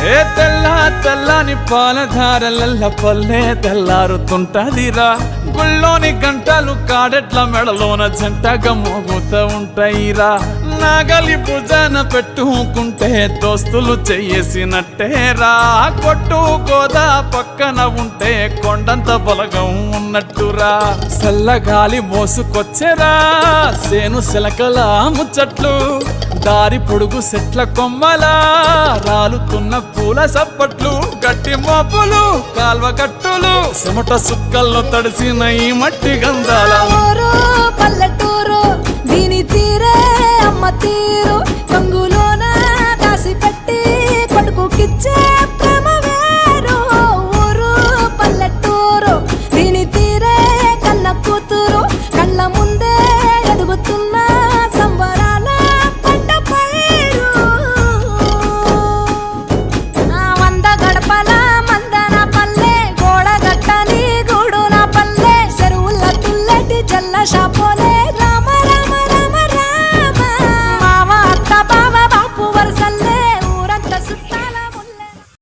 ఏ తెల్ల తెల్లని పాలధారలల్ల పల్లె తెల్లారుతుంటదిరా గుళ్ళోని గంటలు కాడెట్ల మెడలోన జంటగా మోగుతూ ఉంటాయిరా నాగలి భుజాన పెట్టుకుంటే దోస్తులు చెయ్యేసినట్టేరా కొట్టు గోదా పక్కన ఉంటే కొండంత బలగం ఉన్నట్టురా చల్లగాలి మోసుకొచ్చెరా సేను శిలకల ముచ్చట్లు దారి పొడుగు చెట్ల కొమ్మలా రాలుతున్న పూల సప్పట్లు గట్టి మోపులు కాల్వ గట్టులు చెమట సుక్కల్లో తడిసిన ఈ మట్టి గంధాల పల్లెటూరు దీని తీరే అమ్మ తీరు కంగులు